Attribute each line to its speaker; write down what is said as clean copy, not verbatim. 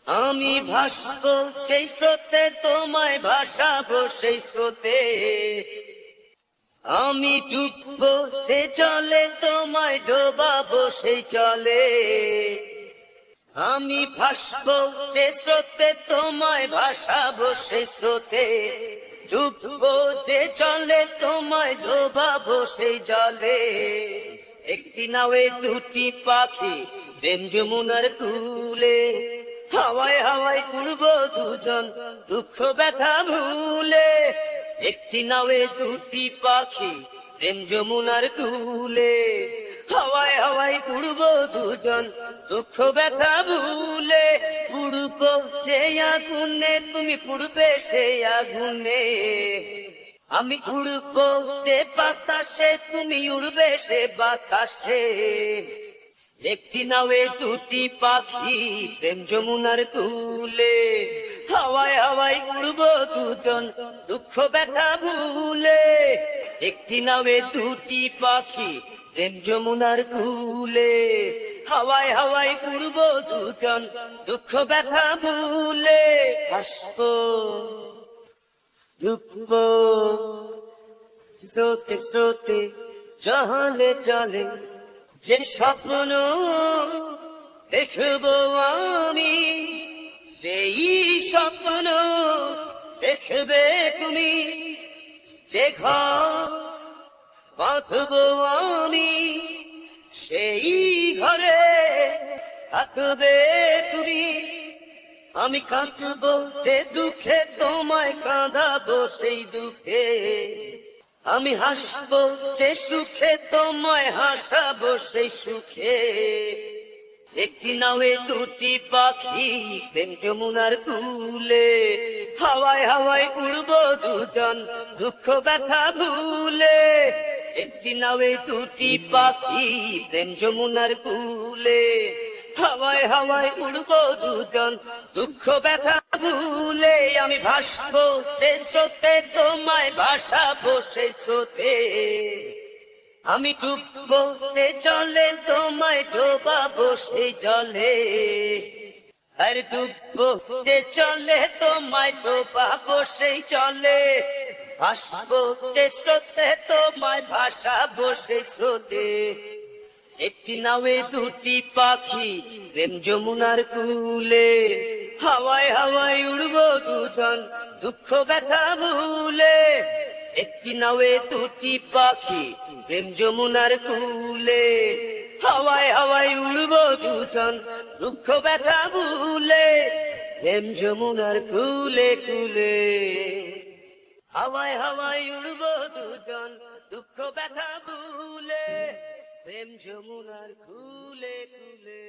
Speaker 1: আমি ভাসবো সেই স্রোতে, তোমায় ভাসাবো সেই স্রোতে। আমি ডুববো সে চলে, তোমায় ডোবাবো সেই চলে। আমি ভাসবো সে স্রোতে, তোমায় ভাসাবো সেই স্রোতে। ডুববো যে চলে, তোমায় ডোবাবো সেই জলে। একটি নাওয়ে দুটি পাখি, প্রেম যমুনার কূলে। হাওয়ায় হাওয়ায় উড়বো দুজন, দুঃখ ব্যথা ভুলে। একটি নাওয়ে দুটি পাখি, প্রেম যমুনার কূলে। হাওয়ায় হাওয়ায় উড়বো দুজন, দুঃখ ব্যথা ভুলে। পুড়বো যে আগুনে, তুমি পুড়বে সেই আগুনে। আমি উড়বো যে বাতাসে, তুমি উড়বে সে বাতাসে। একটি নাওয়ে দুটি পাখি, প্রেম যমুনার কূলে। হাওয়ায় হাওয়ায় উড়বো দুজন, দুঃখ ব্যথা ভুলে। একটি নাওয়ে দুটি পাখি, প্রেম যমুনার কূলে। হাওয়ায় হাওয়ায় উড়বো দুজন, দুঃখ ব্যথা ভুলে। হাসবো ডুববো স্রোতে স্রোতে, চলে চলে। যে স্বপ্ন দেখবো আমি, সেই স্বপ্ন দেখবে তুমি। যে ঘর বাঁধবো আমি, সেই ঘরে থাকবে তুমি। আমি কাঁদবো যে দুঃখে, তোমায় কাঁদাবো সেই দুঃখে। আমি হাসবো যে সুখে, তোমায় হাসাবো সেই সুখে। একটি নাওয়ে দুটি পাখি, প্রেম যমুনার কূলে। হাওয়ায় হাওয়ায় উড়বো দুজন, দুঃখ ব্যথা ভুলে। একটি নাওয়ে দুটি পাখি, প্রেম যমুনার কূলে। হাওয়ায় হাওয়ায় উড়বো দুজন, দুঃখ ব্যথা ভুলে। আমি ভাসবো সে স্রোতে, তোমায় ভাসাবো সেই স্রোতে। আমি ডুববো সে জলে, তোমায় ডোবাবো সেই জলে। আর ডুববো যে চলে, তোমায় ডোবাবো সেই জলে। ভাসবো যে স্রোতে, তোমায় ভাসাবো সেই স্রোতে। একটি নাওয়ে দুটি পাখি, প্রেম যমুনার কূলে। হাওয়ায় হাওয়ায় উড়বো দুজন, দুঃখ ব্যথা ভুলে। একটি নাওয়ে দুটি পাখি, প্রেম যমুনার কূলে। হাওয়ায় হাওয়ায় উড়বো দুজন, দুঃখ ব্যথা ভুলে। প্রেম যমুনার কূলে কূলে। হাওয়ায় হাওয়ায় উড়বো দুজন, দুঃখ ব্যথা ভুলে। প্রেম যমুনার কূলে কূলে।